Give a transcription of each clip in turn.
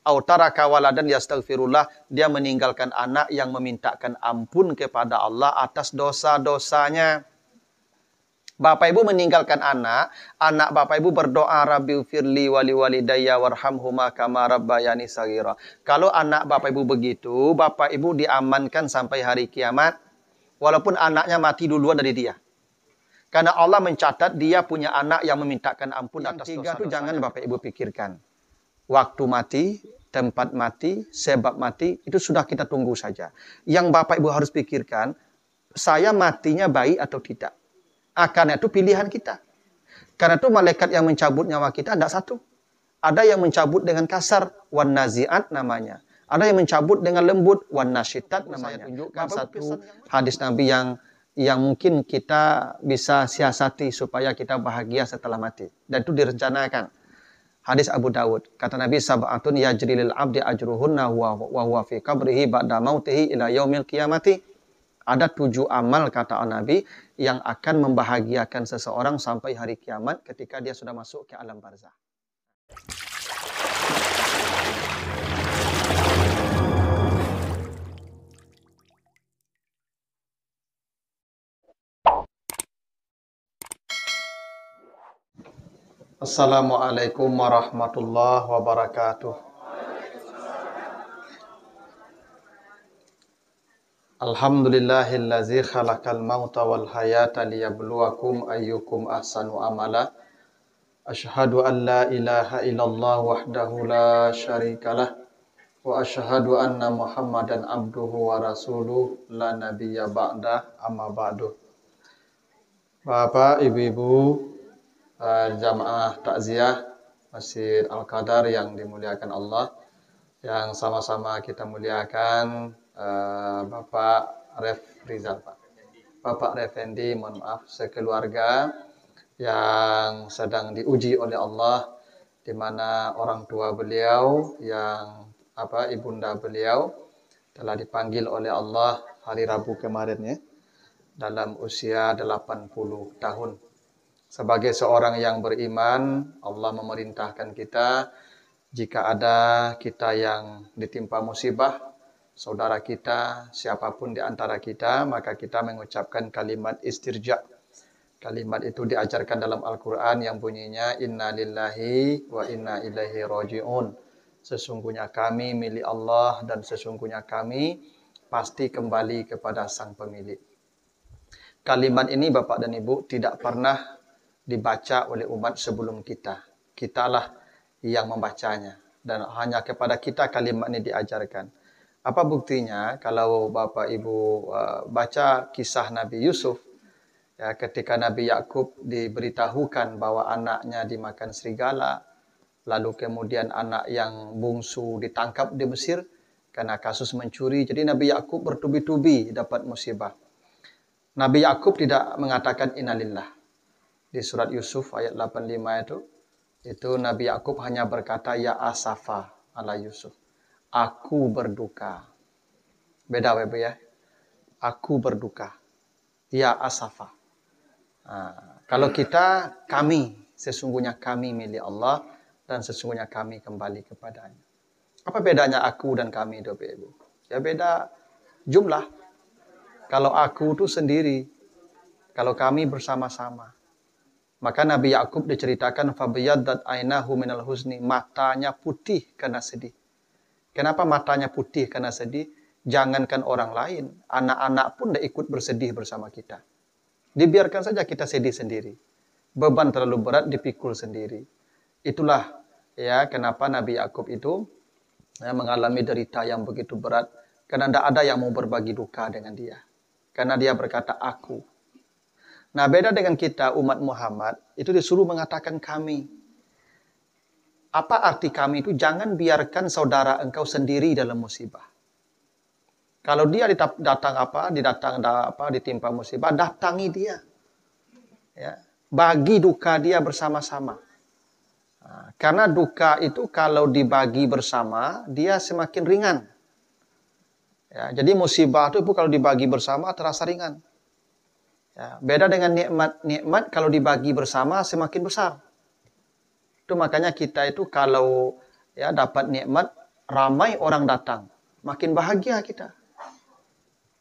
Au taraka waladan yastaghfirullah, dia meninggalkan anak yang memintakan ampun kepada Allah atas dosa-dosanya. Bapak ibu meninggalkan anak bapak ibu berdoa Rabbi firli wali walidayya warhamhuma kama rabbayani saghira. Kalau anak bapak ibu begitu, bapak ibu diamankan sampai hari kiamat walaupun anaknya mati duluan dari dia. Karena Allah mencatat dia punya anak yang memintakan ampun atas dosa. Itu jangan bapak ibu pikirkan. Waktu mati, tempat mati, sebab mati, itu sudah kita tunggu saja. Yang bapak ibu harus pikirkan, saya matinya baik atau tidak. Karena itu pilihan kita. Karena itu malaikat yang mencabut nyawa kita tidak satu. Ada yang mencabut dengan kasar, wan naziat namanya. Ada yang mencabut dengan lembut, wan nasyitat namanya. Saya tunjukkan satu hadis Nabi yang mungkin kita bisa siasati supaya kita bahagia setelah mati. Dan itu direncanakan. Hadis Abu Dawud. Kata Nabi, sab'atun yajrilil abdi ajruhunna wa huwa fi qabrihi ba'da mautihi ila yaumil qiyamati. Ada 7 amal, kata Nabi, yang akan membahagiakan seseorang sampai hari kiamat ketika dia sudah masuk ke alam barzah. Assalamualaikum warahmatullahi wabarakatuh. Alhamdulillahillazi khalaqal mauta wal hayata liyabluwakum ayyukum ahsanu amala. Asyhadu an la ilaha illallah wahdahu la syarikalah wa asyhadu anna Muhammadan abduhu wa rasuluh la nabiyya ba'da amma ba'du. Bapak, ibu-ibu, jamaah takziah Masjid Al-Qadar yang dimuliakan Allah, yang sama-sama kita muliakan Bapak Ref Rizal, Bapak Refendi, mohon maaf, sekeluarga yang sedang diuji oleh Allah, di mana orang tua beliau yang ibunda beliau telah dipanggil oleh Allah hari Rabu kemarin ya, dalam usia 80 tahun. Sebagai seorang yang beriman, Allah memerintahkan kita, jika ada kita yang ditimpa musibah, saudara kita, siapapun di antara kita, maka kita mengucapkan kalimat istirja. Kalimat itu diajarkan dalam Al-Quran yang bunyinya, Inna lillahi wa inna ilaihi raji'un. Sesungguhnya kami milik Allah dan sesungguhnya kami pasti kembali kepada sang pemilik. Kalimat ini Bapak dan Ibu tidak pernah dibaca oleh umat sebelum kita. Kitalah yang membacanya. Dan hanya kepada kita kalimat ini diajarkan. Apa buktinya? Kalau Bapak Ibu baca kisah Nabi Yusuf, ya, ketika Nabi Yakub diberitahukan bahwa anaknya dimakan serigala, lalu kemudian anak yang bungsu ditangkap di Mesir karena kasus mencuri. Jadi Nabi Yakub bertubi-tubi dapat musibah. Nabi Yakub tidak mengatakan innalillah. Di surat Yusuf ayat 85 itu Nabi Yakub hanya berkata ya asafa ala Yusuf. Aku berduka. Beda Ibu ya. Aku berduka. Ya asafa. Kalau kita, kami. Sesungguhnya kami milik Allah. Dan sesungguhnya kami kembali kepadanya. Apa bedanya aku dan kami itu Ibu? Ya beda jumlah. Kalau aku itu sendiri. Kalau kami bersama-sama. Maka Nabi Yakub diceritakan fabiyaddat ainahu minal husni. Matanya putih karena sedih. Kenapa matanya putih karena sedih? Jangankan orang lain, anak-anak pun tidak ikut bersedih bersama kita. Dibiarkan saja kita sedih sendiri. Beban terlalu berat dipikul sendiri. Itulah ya kenapa Nabi Yakub itu mengalami derita yang begitu berat. Karena tidak ada yang mau berbagi duka dengan dia. Karena dia berkata aku. Nah beda dengan kita umat Muhammad, itu disuruh mengatakan kami. Apa arti kami itu? Jangan biarkan saudara engkau sendiri dalam musibah. Kalau dia ditimpa musibah, datangi dia. Ya, bagi duka dia bersama-sama. Karena duka itu kalau dibagi bersama, dia semakin ringan. Ya, jadi musibah itu kalau dibagi bersama terasa ringan. Ya, beda dengan nikmat kalau dibagi bersama semakin besar. Itu makanya kita itu kalau ya dapat nikmat ramai orang datang, makin bahagia kita.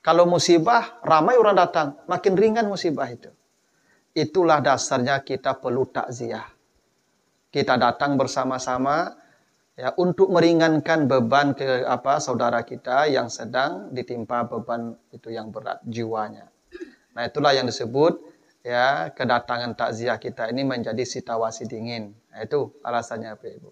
Kalau musibah, ramai orang datang, makin ringan musibah itu. Itulah dasarnya kita perlu takziah. Kita datang bersama-sama ya untuk meringankan beban ke saudara kita yang sedang ditimpa beban itu yang berat jiwanya. Nah, itulah yang disebut ya kedatangan takziah kita ini menjadi situasi dingin. Nah, itu alasannya Bapak Ibu.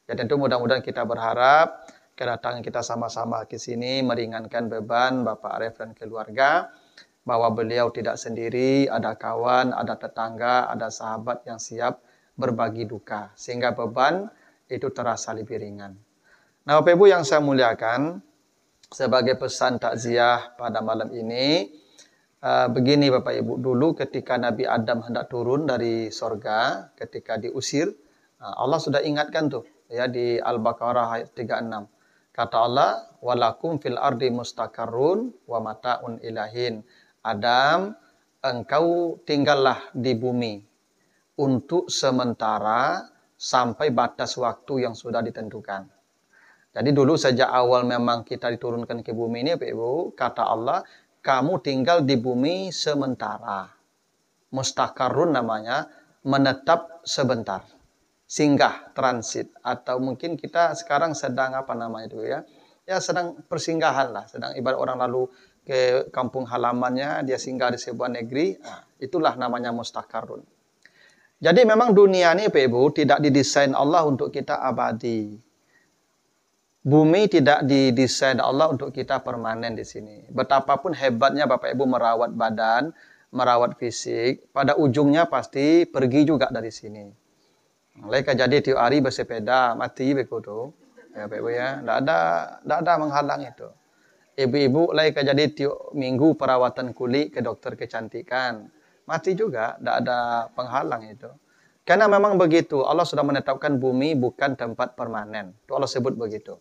Ya tentu mudah-mudahan kita berharap kedatangan kita sama-sama ke sini meringankan beban Bapak Arif dan keluarga, bahwa beliau tidak sendiri, ada kawan, ada tetangga, ada sahabat yang siap berbagi duka, sehingga beban itu terasa lebih ringan. Nah, Bapak Ibu yang saya muliakan, sebagai pesan takziah pada malam ini, begini Bapak Ibu, dulu ketika Nabi Adam hendak turun dari sorga, ketika diusir, Allah sudah ingatkan tuh, ya di Al-Baqarah ayat 36. Kata Allah, walakum fil ardi mustaqarrun wa mata'un ilahin. Adam, engkau tinggallah di bumi untuk sementara sampai batas waktu yang sudah ditentukan. Jadi dulu sejak awal memang kita diturunkan ke bumi ini, Bapak Ibu, kata Allah, kamu tinggal di bumi sementara. Mustaqarrun namanya, menetap sebentar. Singgah, transit, atau mungkin kita sekarang sedang ya sedang persinggahan lah, sedang ibarat orang lalu ke kampung halamannya, dia singgah di sebuah negeri, itulah namanya mustaqarrun. Jadi memang dunia ini Bapak Ibu tidak didesain Allah untuk kita abadi. Bumi tidak didesain Allah untuk kita permanen di sini. Betapapun hebatnya Bapak Ibu merawat badan, merawat fisik, pada ujungnya pasti pergi juga dari sini. Mereka jadi tiap hari bersepeda, mati begitu. Ya, Bapak Ibu ya, tidak ada menghalang itu. Ibu-ibu mereka jadi tiap minggu perawatan kulit ke dokter kecantikan. Mati juga, tidak ada penghalang itu. Karena memang begitu, Allah sudah menetapkan bumi bukan tempat permanen. Itu Allah sebut begitu.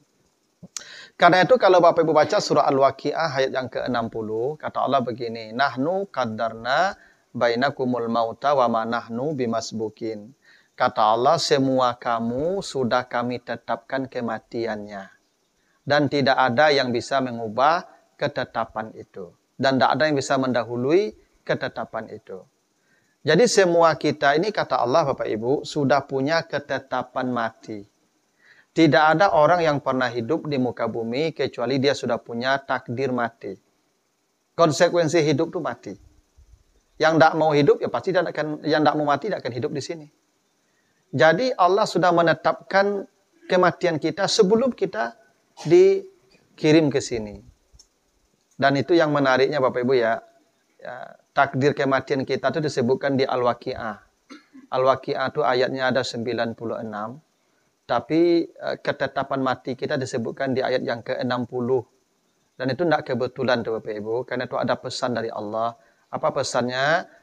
Karena itu kalau Bapak Ibu baca surah Al-Waqi'ah ayat yang ke-60, kata Allah begini, Nahnu qaddarna bainakumul mauta wa ma nahnu bimasbukin. Kata Allah, semua kamu sudah kami tetapkan kematiannya. Dan tidak ada yang bisa mengubah ketetapan itu. Dan tidak ada yang bisa mendahului ketetapan itu. Jadi semua kita ini kata Allah Bapak Ibu sudah punya ketetapan mati. Tidak ada orang yang pernah hidup di muka bumi kecuali dia sudah punya takdir mati. Konsekuensi hidup itu mati. Yang tidak mau hidup ya pasti yang tidak mau mati tidak akan hidup di sini. Jadi Allah sudah menetapkan kematian kita sebelum kita dikirim ke sini. Dan itu yang menariknya Bapak Ibu ya takdir kematian kita itu disebutkan di Al-Waqi'ah. Al-Waqi'ah itu ayatnya ada 96. Tapi ketetapan mati kita disebutkan di ayat yang ke-60. Dan itu tidak kebetulan tuh Bapak Ibu. Karena itu ada pesan dari Allah. Apa pesannya?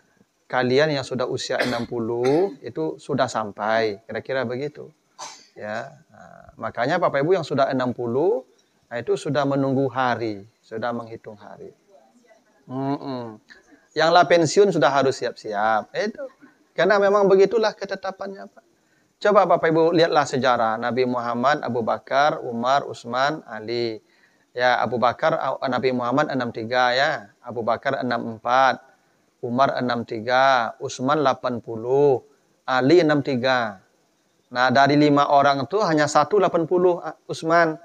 Kalian yang sudah usia 60 itu sudah sampai. Kira-kira begitu. Ya, makanya Bapak Ibu yang sudah 60 itu sudah menunggu hari. Sudah menghitung hari. Yang lah pensiun sudah harus siap-siap. Itu. Karena memang begitulah ketetapannya Pak. Coba Bapak Ibu lihatlah sejarah Nabi Muhammad, Abu Bakar, Umar, Utsman, Ali. Ya, Abu Bakar Nabi Muhammad 63 ya. Abu Bakar 64. Umar 63, Utsman 80, Ali 63. Nah, dari 5 orang itu hanya 80 Utsman.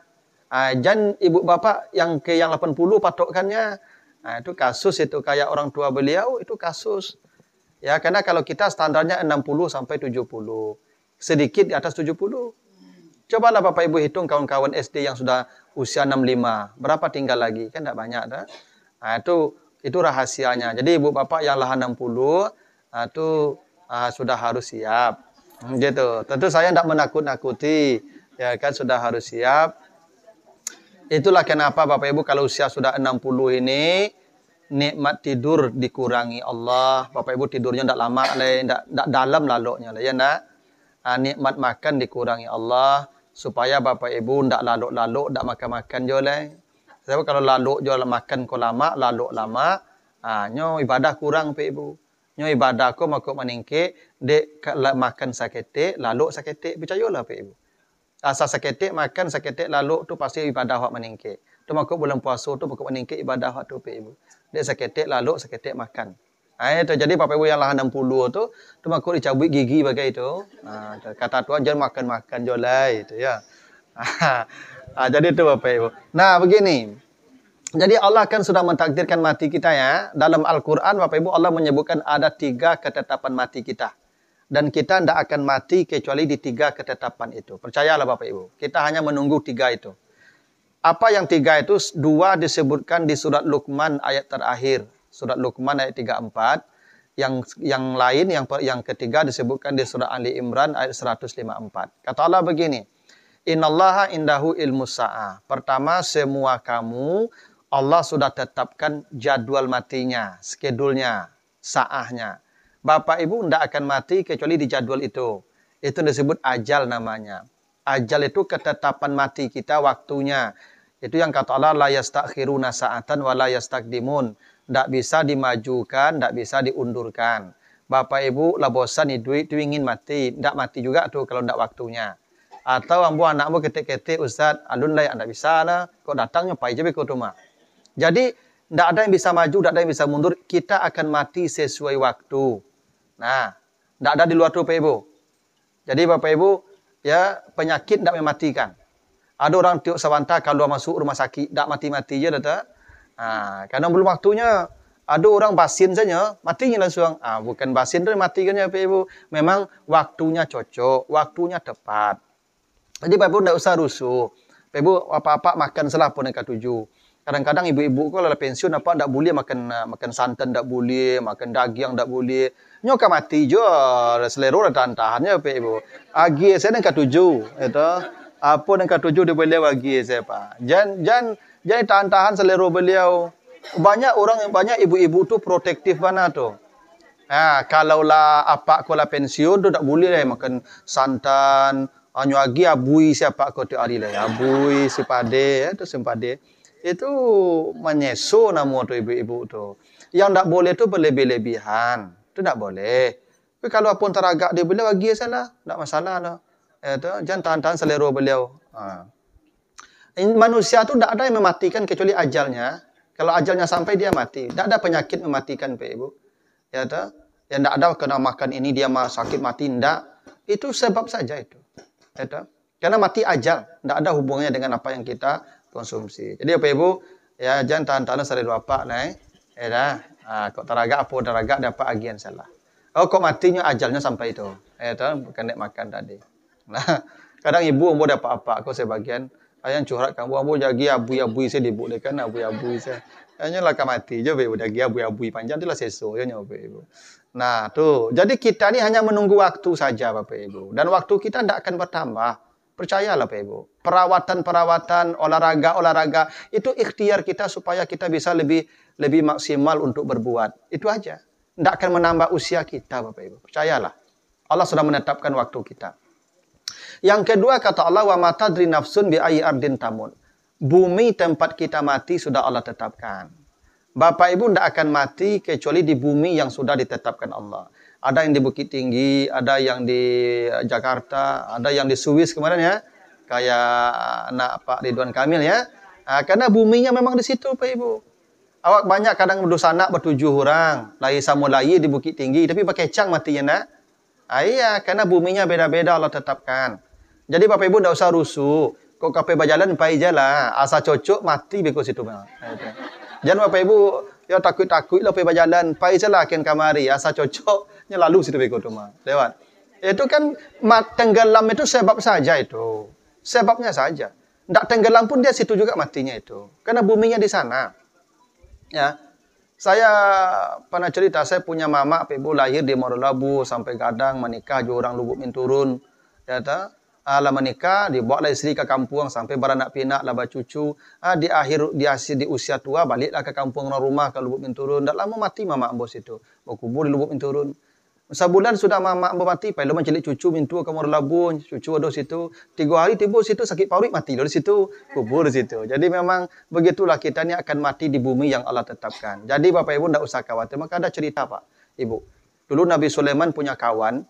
Dan ibu bapak yang 80 patokannya. Nah, itu kasus itu kayak orang tua beliau itu kasus. Ya, karena kalau kita standarnya 60 sampai 70. Sedikit di atas 70. Cobalah Bapak Ibu hitung kawan-kawan SD yang sudah usia 65. Berapa tinggal lagi? Kan tidak banyak dah. Nah, itu rahasianya. Jadi ibu bapak yang lah 60 itu sudah harus siap. Gitu. Tentu saya tidak menakut-nakuti. Ya kan sudah harus siap. Itulah kenapa Bapak Ibu kalau usia sudah 60 ini nikmat tidur dikurangi Allah. Bapak Ibu tidurnya tidak lama, tidak dalam laloknya. Ya nak? Nikmat makan dikurangi Allah supaya Bapak Ibu tidak lalok-lalok, tidak makan-makan joleh. Sebab kalau lalu jual makan ko lama, lalu lama, nyo ibadah kurang Pak Ibu. Nyo ibadah ko makuk meningke, dek makan sakete, lalu sakete, percayalah Pak Ibu. Asal seketik makan, seketik lalu tu pasti ibadah hak meningkit. Tu makuk bulan puasa tu makuk meningkit ibadah hak tu Ibu. Dia seketik lalu, seketik makan. Itu jadi Bapak Ibu yang lah 60 tu makuk dicabut gigi bagai itu. Kata Tuhan jangan makan-makan jolai itu ya. Jadi itu Bapak Ibu. Nah, begini. Jadi Allah kan sudah mentakdirkan mati kita ya. Dalam Al-Quran Bapak Ibu Allah menyebutkan ada 3 ketetapan mati kita. Dan kita tidak akan mati kecuali di 3 ketetapan itu. Percayalah Bapak Ibu. Kita hanya menunggu 3 itu. Apa yang 3 itu? 2 disebutkan di surat Luqman ayat terakhir. Surat Luqman ayat 34. Yang lain, yang ketiga disebutkan di surat Ali Imran ayat 154. Kata Allah begini. Innallaha indahu ilmu sa'ah. Pertama, semua kamu Allah sudah tetapkan jadwal matinya, skedulnya, sa'ahnya. Bapak Ibu tidak akan mati kecuali di jadwal itu. Itu disebut ajal namanya. Ajal itu ketetapan mati kita waktunya. Itu yang kata Allah, la yastakhiruna sa'atan wa la yastaqdimun. Tidak bisa dimajukan, tidak bisa diundurkan. Bapak Ibu lah bosan hidup itu ingin mati. Tidak mati juga tuh kalau tidak waktunya. Atau ambu anakmu ketik-ketik, Ustaz, alun lah tidak bisa lah. Kok datangnya pai je ke rumah. Jadi tidak ada yang bisa maju, tidak ada yang bisa mundur. Kita akan mati sesuai waktu. Nah, tidak ada di luar tu Bapak Ibu. Jadi Bapak Ibu, ya penyakit tidak mematikan. Ada orang tiuk sawanta kalau masuk rumah sakit, tidak mati-mati je dah. Karena belum waktunya. Ada orang basin saja, matinya langsung. Bukan basin tu matikan ya Bapak Ibu. Memang waktunya cocok, waktunya tepat. Jadi Bapak Ibu tidak usah rusuh. Bapak Ibu apa-apa makan salah pun dekat 7. Kadang-kadang ibu-ibu kalau pensiun apa tidak boleh makan santan, tidak boleh makan daging, tidak boleh. Nyoka mati je selera dan tahannya Bapak Ibu. Agi saya dekat 7 itu. Apa dekat 7 dia boleh bagi saya Pak. Jangan tahan-tahan selera beliau. Banyak ibu-ibu tu protektif mana tu. Kalaulah apa kalau pensiun tu tak boleh lah makan santan. Hanya lagi abui siapa kau tu hari lah. Abui sipade tu sempade. Itu menyesu nama tu ibu-ibu tu. Yang tak boleh tu berlebih-lebihan. Itu tak boleh. Tapi kalau pun teragak dia boleh bagi salah, tak masalah lah. Jangan tahan-tahan selera beliau. Manusia tu tak ada yang mematikan kecuali ajalnya. Kalau ajalnya sampai dia mati. Tak ada penyakit mematikan Pak Ibu. Ya tak? Yang tak ada kena makan ini dia sakit mati tidak. Itu sebab saja itu. Ya tak? Karena mati ajal, tak ada hubungannya dengan apa yang kita konsumsi. Jadi Bapak Ibu, ya jangan tahan-tahan selera apa nah. Ya dah. Kok teragak dapat agian salah. Kok matinya ajalnya sampai itu. Ya tak? Bukan nak makan tadi. Nah, kadang ibu ambo dapat apa kau sebagian ayang curhat kamu ambo jadi abui-abui saya dibuatkan abui-abui saya. Hanya lah mati je Ibu jadi abui-abui panjang itulah seso ya Bapak Ibu. Nah, tuh. Jadi kita ni hanya menunggu waktu saja Bapak Ibu. Dan waktu kita tidak akan bertambah. Percayalah Bapak Ibu. Perawatan, olahraga itu ikhtiar kita supaya kita bisa lebih maksimal untuk berbuat. Itu aja. Tidak akan menambah usia kita Bapak Ibu. Percayalah. Allah sudah menetapkan waktu kita. Yang kedua kata Allah wa matadri nafsun bi ayyi ardin tamun. Bumi tempat kita mati sudah Allah tetapkan. Bapak Ibu tidak akan mati kecuali di bumi yang sudah ditetapkan Allah. Ada yang di Bukit Tinggi, ada yang di Jakarta, ada yang di Swiss kemarin ya. Kayak anak Pak Ridwan Kamil ya. Karena buminya memang di situ Pak Ibu. Awak banyak kadang berdosa anak 7 orang. Lahir sama lahir di Bukit Tinggi. Tapi pakai cang matinya nak. Iya, karena buminya beda-beda Allah tetapkan. Jadi Bapak Ibu tidak usah rusuh. Kok kape berjalan pai je lah. Asal cocok mati beko situ. Jangan Bapak Ibu ya takut-takut lah pergi berjalan. Pai je lah akan kamari. Asal cocoknya lalu situ beko tu mah. Lewat. Itu kan tenggelam itu sebab saja itu. Sebabnya saja. Tak tenggelam pun dia situ juga matinya itu. Karena buminya di sana. Ya. Saya pernah cerita saya punya mama Pak Ibu lahir di Morolabu sampai kadang menikah juga orang Lubuk Minturun. Ya ta? Lah menikah, dibawa isteri ke kampung sampai beranak pinak lah bercucu. Di usia tua baliklah ke kampung rumah ke Lubuk Minturun. Tak lama mati mama ambos itu. Berkubur di Lubuk Minturun. Sebulan sudah mama ambo mati, pai lama cilik cucu mintu ke Morolabu, cucu ada situ. 3 hari tiba situ sakit paru mati dari situ, kubur di situ. Jadi memang begitulah kita ni akan mati di bumi yang Allah tetapkan. Jadi Bapak Ibu tidak usah khawatir. Maka ada cerita Pak, Ibu. Dulu Nabi Sulaiman punya kawan.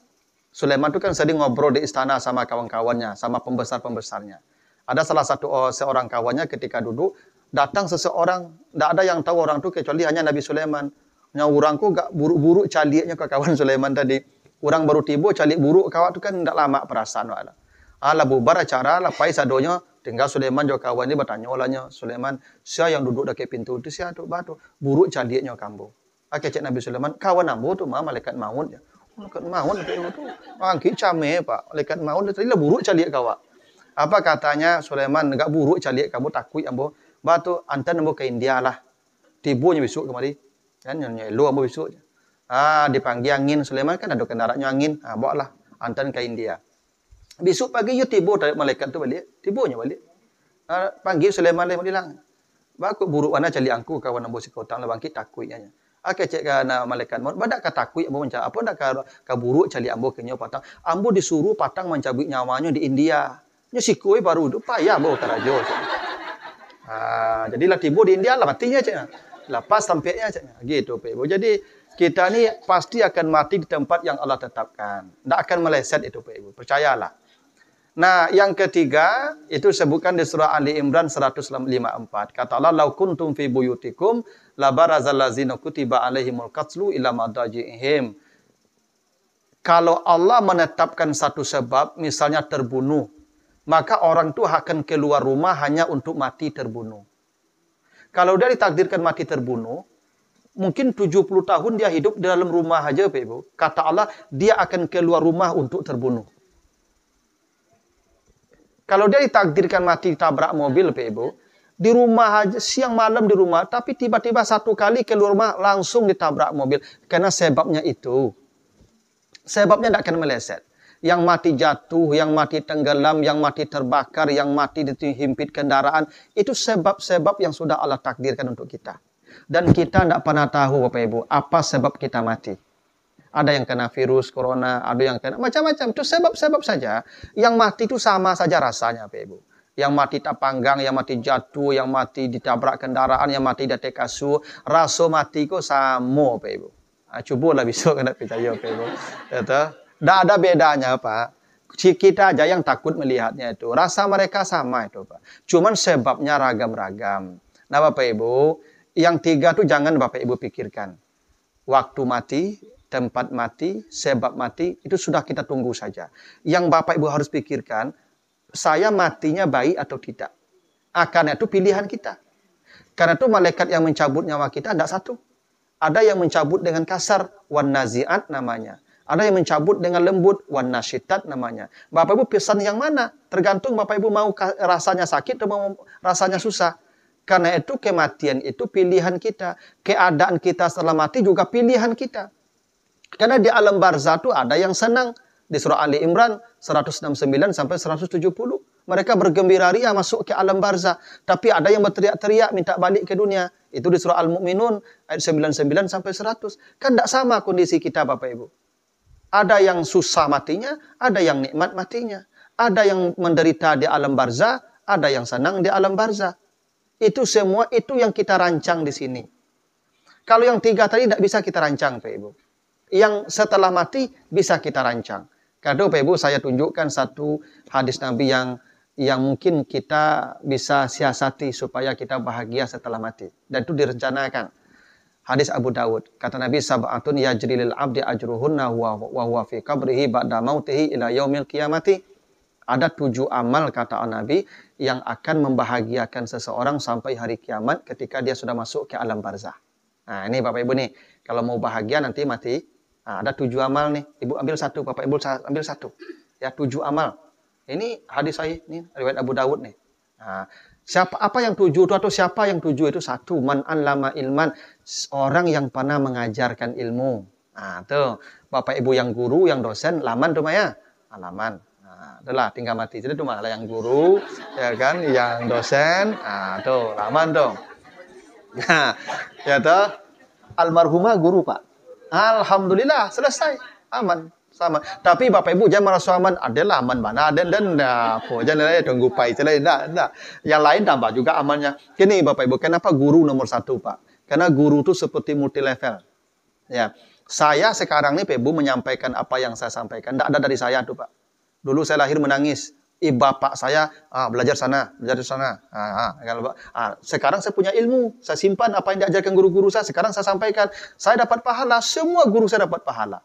Sulaiman itu kan sering ngobrol di istana sama kawan-kawannya, sama pembesar-pembesarnya. Ada salah satu seorang kawannya ketika duduk, datang seseorang, tidak ada yang tahu orang itu kecuali hanya Nabi Sulaiman. Orang gak buruk-buruk caliknya ke kawan Sulaiman tadi. Orang baru tiba calik buruk kawan itu kan tidak lama perasaan. Ala bubar acara, lepas sadonya, tinggal Sulaiman juga kawan ini bertanya olehnya, Sulaiman, siapa yang duduk dekat pintu itu, siapa itu batu, buruk caliknya kamu. Cek Nabi Sulaiman, kawan ambo tu mah malaikat maut ya. Malaikat maut itu angki came pak, malaikat maut itu tadi lah buruk calik kawan. Apa katanya Sulaiman, enggak buruk calik kamu takut ambo, batu antan ambo ke India lah, tibunya besok kemari, kan nyelo ambo besok. Dipanggil angin Sulaiman kan ada kendaraannya angin, bawa lah antan ke India. Besok pagi you tiba malaikat tu balik, tibanya balik. Panggil Sulaiman dia bilang, "Baku buruk ana cali angku kawan ambo si kotang lah bangkit takutnya." Cek kana malaikat maut, badak ka takut ambo mencabut, apa dak ka buruk cali ambo kenyo patang. Ambo disuruh patang mencabut nyawanya di India. Nya sikoi baru tu payah ambo karajo. Jadilah tiba di India lah matinya cek. Lepas sampainya cek. Gitu Pak Ibu. Jadi kita ni pasti akan mati di tempat yang Allah tetapkan. Tidak akan meleset itu Pak Ibu. Percayalah. Nah, yang ketiga itu sebutkan di surah Ali Imran 154. Kata Allah, "Lau kuntum fi buyutikum la barazal ladzina kutiba alaihimul qatlu ila madaji'ihim." Kalau Allah menetapkan satu sebab, misalnya terbunuh, maka orang itu akan keluar rumah hanya untuk mati terbunuh. Kalau dia ditakdirkan mati terbunuh, mungkin 70 tahun dia hidup di dalam rumah aja, Pak Ibu. Kata Allah, dia akan keluar rumah untuk terbunuh. Kalau dia ditakdirkan mati tabrak mobil, Pak Ibu, di rumah aja, siang malam di rumah, tapi tiba-tiba satu kali keluar rumah langsung ditabrak mobil. Karena sebabnya itu. Sebabnya tidak akan meleset. Yang mati jatuh, yang mati tenggelam, yang mati terbakar, yang mati dihimpit kendaraan, itu sebab-sebab yang sudah Allah takdirkan untuk kita. Dan kita tidak pernah tahu, Bapak Ibu, apa sebab kita mati. Ada yang kena virus corona, ada yang kena macam-macam. Itu sebab-sebab saja. Yang mati itu sama saja rasanya, Bapak Ibu. Yang mati tak panggang, yang mati jatuh, yang mati ditabrak kendaraan, yang mati di atas kasur. Rasa mati itu sama, Bapak Ibu. Cobalah besok kena percaya, Bapak Ibu. Tidak ada bedanya, Pak. Kita aja yang takut melihatnya itu. Rasa mereka sama itu, Pak. Cuman sebabnya ragam-ragam. Nah, Bapak Ibu, yang tiga itu jangan Bapak Ibu pikirkan. Waktu mati, tempat mati, sebab mati, itu sudah kita tunggu saja. Yang Bapak Ibu harus pikirkan, saya matinya baik atau tidak. Karena itu pilihan kita. Karena itu malaikat yang mencabut nyawa kita tidak satu. Ada yang mencabut dengan kasar, wan naziat namanya. Ada yang mencabut dengan lembut, wan nasyitat namanya. Bapak Ibu pesan yang mana? Tergantung Bapak Ibu mau rasanya sakit atau mau rasanya susah. Karena itu kematian itu pilihan kita. Keadaan kita setelah mati juga pilihan kita. Karena di alam barzah itu ada yang senang. Di surah Ali Imran 169 sampai 170. Mereka bergembira ria masuk ke alam barzah. Tapi ada yang berteriak-teriak minta balik ke dunia. Itu di surah Al-Mu'minun ayat 99 sampai 100. Kan tidak sama kondisi kita Bapak Ibu. Ada yang susah matinya, ada yang nikmat matinya. Ada yang menderita di alam barzah, ada yang senang di alam barzah. Itu semua itu yang kita rancang di sini. Kalau yang tiga tadi tidak bisa kita rancang Pak Ibu. Yang setelah mati bisa kita rancang. Karena Pak Ibu saya tunjukkan satu hadis Nabi yang mungkin kita bisa siasati supaya kita bahagia setelah mati. Dan itu direncanakan. Hadis Abu Dawud. Kata Nabi, sab'atun yajrilil abdi ajruhunna wa huwa fi qabrihi ba'da mautihi ila yaumil qiyamati. Ada 7 amal kata Nabi yang akan membahagiakan seseorang sampai hari kiamat ketika dia sudah masuk ke alam barzah. Nah ini Bapak Ibu nih. Kalau mau bahagia nanti mati. Nah, ada 7 amal nih. Ibu ambil satu, Bapak Ibu ambil satu. Ya 7 amal. Ini hadis saya, ini riwayat Abu Dawud nih. Nah, apa yang 7 itu atau siapa yang 7 itu? Satu, man allama ilman, orang yang pernah mengajarkan ilmu. Nah, tuh Bapak Ibu yang guru, yang dosen, laman tuh Maya. Laman. Nah, itulah tinggal mati. Jadi itu malah yang guru, ya kan, yang dosen. Nah, tuh laman tuh. Nah, ya tuh almarhumah guru, Pak. Alhamdulillah selesai aman sama. Tapi Bapak Ibu jangan merasa aman. Adalah aman mana dan jangan tunggu pai nah. Yang lain tambah juga amannya. Kini Bapak Ibu kenapa guru nomor 1 Pak? Karena guru itu seperti multi level. Ya Saya sekarang nih Pak Ibu menyampaikan apa yang saya sampaikan. Tidak ada dari saya tuh Pak. Dulu saya lahir menangis. Bapak saya belajar sana, belajar sana. Sekarang saya punya ilmu. Saya simpan apa yang diajarkan guru-guru saya. Sekarang saya sampaikan. Saya dapat pahala. Semua guru saya dapat pahala.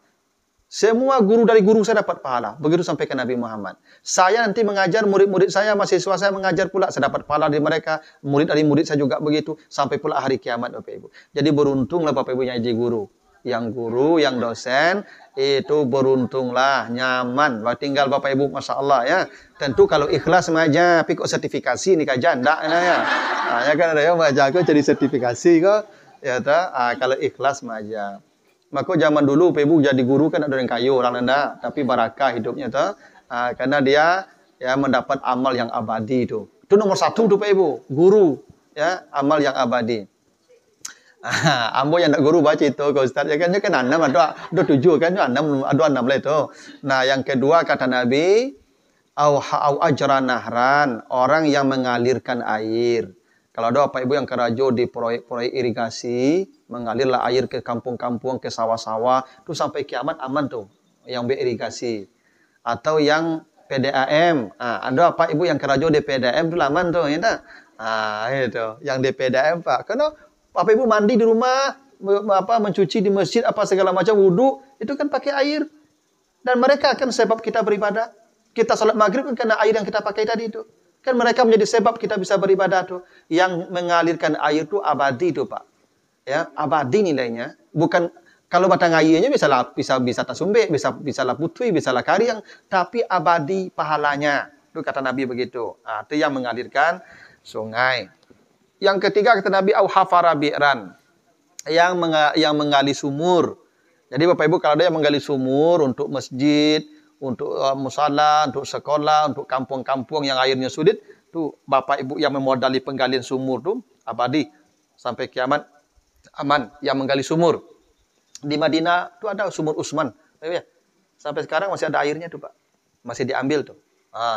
Semua guru dari guru saya dapat pahala. Begitu sampai ke Nabi Muhammad. Saya nanti mengajar murid-murid saya, mahasiswa saya mengajar pula. Saya dapat pahala dari mereka. Murid dari murid saya juga begitu. Sampai pula hari kiamat Bapak Ibu. Jadi beruntunglah Bapak Ibu yang jadi guru. Yang guru, yang dosen, itu beruntunglah, nyaman. Tinggal Bapak Ibu, Masya Allah ya. Tentu kalau ikhlas saja, tapi kok sertifikasi ini kajian, enggak ya. Ya kan ada yang baca kok jadi sertifikasi kok. Ya kalau ikhlas saja. Maka zaman dulu Pak Ibu jadi guru kan ada yang kayu orang rendah, tapi barakah hidupnya tuh. Karena dia ya mendapat amal yang abadi itu. Itu nomor satu tuh Pak Ibu, guru ya, amal yang abadi. Ambo yang nak guru baca itu ke Ustaz ya kan 6 ada 7 kan 6 ada 6 lah itu. Nah, yang kedua kata Nabi au ajran nahran, orang yang mengalirkan air. Kalau ada Bapak Ibu yang kerajo di proyek-proyek irigasi, mengalirlah air ke kampung-kampung, ke sawah-sawah, itu sampai kiamat aman tuh, yang beirigasi. Atau yang PDAM, ada Bapak Ibu yang kerajo di PDAM itu aman tuh, ya itu, yang di PDAM Pak. Karena Bapak Ibu mandi di rumah, mencuci di masjid, apa segala macam wudu, itu kan pakai air. Dan mereka akan sebab kita beribadah. Kita salat maghrib kan karena air yang kita pakai tadi itu. Kan mereka menjadi sebab kita bisa beribadah tuh. Yang mengalirkan air itu abadi tuh Pak. Ya, abadi nilainya. Bukan kalau batang airnya bisa tasumbe, bisa lah putui, bisa lah kariang, tapi abadi pahalanya. Itu kata Nabi begitu. Itu yang mengalirkan sungai. Yang ketiga kata Nabi au hafara bi'ran. Yang menggali sumur. Jadi Bapak Ibu kalau ada yang menggali sumur untuk masjid, untuk musala, untuk sekolah, untuk kampung-kampung yang airnya sulit, tuh Bapak Ibu yang memodali penggalian sumur tuh abadi sampai kiamat aman yang menggali sumur. Di Madinah tuh ada sumur Utsman, ya. Sampai sekarang masih ada airnya tuh Pak. Masih diambil tuh.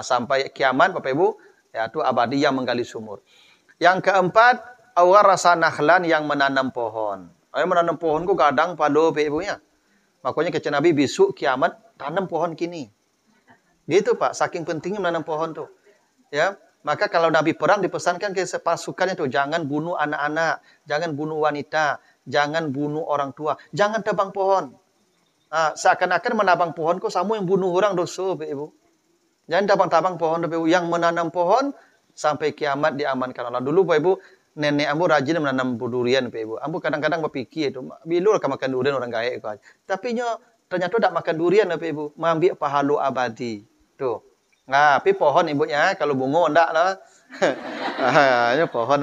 Sampai kiamat Bapak Ibu, ya tuh abadi yang menggali sumur. Yang keempat, awarasa nakhlan yang menanam pohon. Yang menanam pohon ku kadang pado Bapak Ibu ya. Makanya kata Nabi besok kiamat tanam pohon kini. Gitu Pak, saking pentingnya menanam pohon tuh. Ya, maka kalau Nabi perang dipesankan ke pasukannya tuh jangan bunuh anak-anak, jangan bunuh wanita, jangan bunuh orang tua, jangan tebang pohon. Seakan-akan menabang pohon kok sama yang bunuh orang dosa, Bapak Ibu. Jangan tebang-tebang pohon, Bapak Ibu. Yang menanam pohon sampai kiamat diamankan Allah. Dulu Bapak Ibu, nenek ambo rajin menanam durian, Bapak Ibu. Ambo kadang-kadang berpikir itu, bilur akan makan durian orang kaya itu. Tapi ternyata tidak makan durian, Bapak Ibu. Mengambil pahala abadi. Tuh. Nah, tapi pohon ibunya kalau bunga enggak lah. Ini pohon.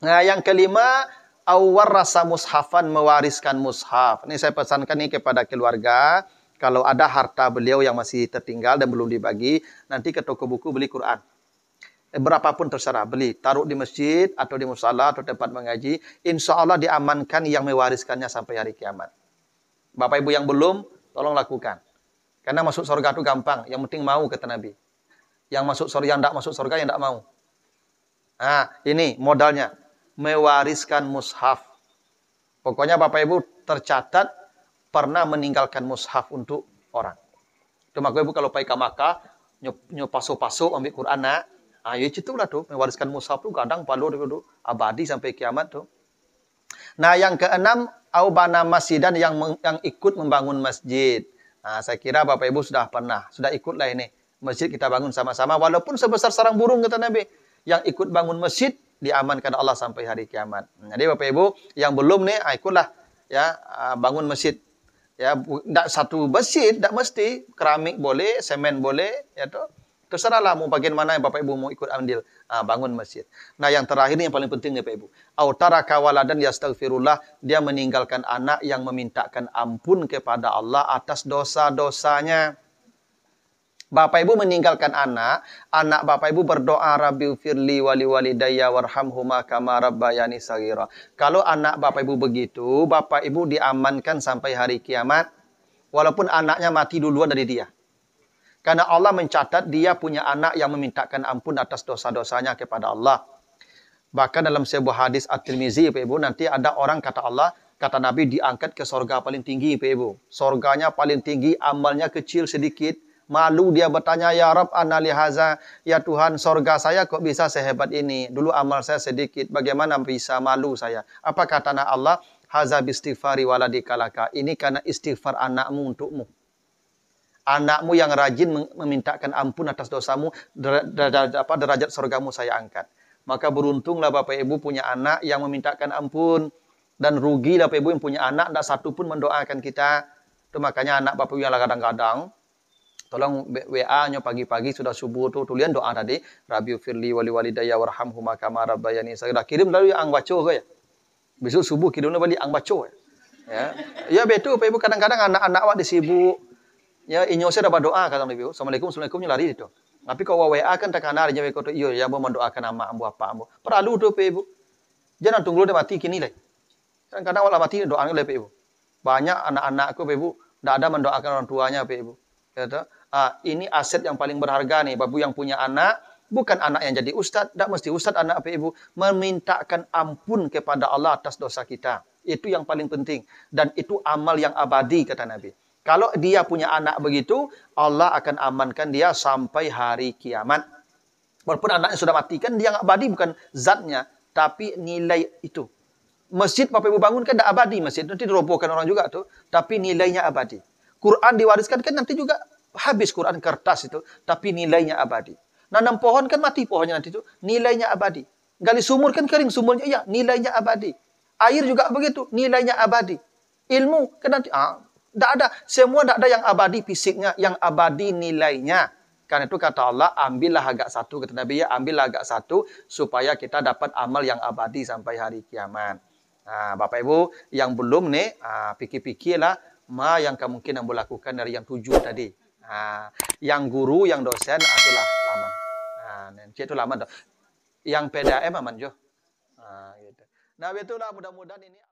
Nah, yang kelima, awar rasa mushafan, mewariskan mushaf. Ini saya pesankan nih kepada keluarga. Kalau ada harta beliau yang masih tertinggal dan belum dibagi, nanti ke toko buku beli Quran. Berapapun terserah, beli. Taruh di masjid, atau di musala, atau tempat mengaji. Insya Allah diamankan yang mewariskannya sampai hari kiamat. Bapak Ibu yang belum, tolong lakukan. Karena masuk surga itu gampang. Yang penting mau, kata Nabi. Yang masuk surga, yang tidak masuk surga, yang tidak mau. Nah, ini modalnya. Mewariskan mushaf. Pokoknya Bapak Ibu tercatat pernah meninggalkan mushaf untuk orang. Itu Bapak Ibu kalau pergi ke Makkah, nyopaso-paso ambil Quran, ya itulah tuh. Mewariskan mushaf tuh kadang palu itu abadi sampai kiamat tuh. Nah, yang keenam, aubana masjidan yang ikut membangun masjid. Nah, saya kira Bapak Ibu sudah ikutlah ini. Masjid kita bangun sama-sama, walaupun sebesar sarang burung, kata Nabi. Yang ikut bangun masjid, diamankan Allah sampai hari kiamat. Jadi Bapak Ibu, yang belum nih, ikutlah ya bangun masjid. Ya, tidak satu masjid, tidak mesti. Keramik boleh, semen boleh, ya toh. Terserahlah mau bagian mana yang Bapak Ibu mau ikut ambil. Bangun masjid. Nah, yang terakhir ini yang paling penting ya Bapak Ibu. Autaraka waladan yastaghfirullah, dia meninggalkan anak yang memintakan ampun kepada Allah atas dosa-dosanya. Bapak Ibu meninggalkan anak Bapak Ibu berdoa Rabbi firli wali walidayya warhamhuma kama rabbayani shaghira. Kalau anak Bapak Ibu begitu, Bapak Ibu diamankan sampai hari kiamat walaupun anaknya mati duluan dari dia. Karena Allah mencatat dia punya anak yang memintakan ampun atas dosa-dosanya kepada Allah. Bahkan dalam sebuah hadis At-Tirmizi, Bapak Ibu, nanti ada orang kata Allah, Kata Nabi diangkat ke sorga paling tinggi, Pak Ibu. Sorganya paling tinggi, amalnya kecil sedikit. Malu dia bertanya, ya Rab, ana lihaza, ya Tuhan, sorga saya kok bisa sehebat ini. Dulu amal saya sedikit, bagaimana bisa malu saya? Apa kata Allah? Haza bistighfari waladikalaka. Ini karena istighfar anakmu untukmu. Anakmu yang rajin memintakan ampun atas dosamu, derajat sorgamu saya angkat. Maka beruntunglah Bapak Ibu punya anak yang memintakan ampun. Dan rugilah Bapak Ibu yang punya anak, tidak satu pun mendoakan kita. Itu makanya anak Bapak Ibu yang kadang-kadang, tolong WA-nya pagi-pagi sudah subuh tulian doa tadi. Rabbi firli wali walidayya warhamhuma kama rabbayani saghira. Kirim lalu yang baca ke ya. Besok subuh kirimnya balik ang baca ya. Ya betul Bapak Ibu kadang-kadang anak-anak awak disibuk. Ya inyo saya dapat doa kata Nabi. Assalamualaikum lari itu. Tapi kalau WA kan tak kenal aja kata iyo ya mau mendoakan ama ambu apa ambu. Perlu tuh Bapak Ibu. Jangan tunggu dia mati kini lah. Kadang-kadang awak mati doanya oleh Bapak Ibu. Banyak anak-anakku Bapak Ibu tidak ada mendoakan orang tuanya Bapak Ibu. Kata, ini aset yang paling berharga nih, Bapak yang punya anak, bukan anak yang jadi ustadz, tidak mesti ustadz anak Bapak Ibu, memintakan ampun kepada Allah atas dosa kita. Itu yang paling penting. Dan itu amal yang abadi, kata Nabi. Kalau dia punya anak begitu, Allah akan amankan dia sampai hari kiamat. Walaupun anaknya sudah mati, kan dia yang abadi bukan zatnya, tapi nilai itu. Masjid Bapak Ibu bangun kan tidak abadi masjid, nanti dirobohkan orang juga tuh, tapi nilainya abadi. Quran diwariskan kan nanti juga habis Quran kertas itu, tapi nilainya abadi. Nanam pohon kan mati pohonnya nanti itu, nilainya abadi. Gali sumur kan kering sumurnya, ya nilainya abadi. Air juga begitu, nilainya abadi. Ilmu kan nanti, tidak ada, semua tidak ada yang abadi fisiknya, yang abadi nilainya. Karena itu kata Allah, ambillah agak satu, kata Nabi ya, ambillah agak satu, supaya kita dapat amal yang abadi sampai hari kiamat. Nah, Bapak Ibu yang belum nih, pikir-pikirlah, yang kemungkinan boleh lakukan dari yang 7 tadi. Yang guru, yang dosen, itulah laman. Itu laman. Yang PDAM aman jo. Gitu. Nah, itulah mudah-mudahan ini.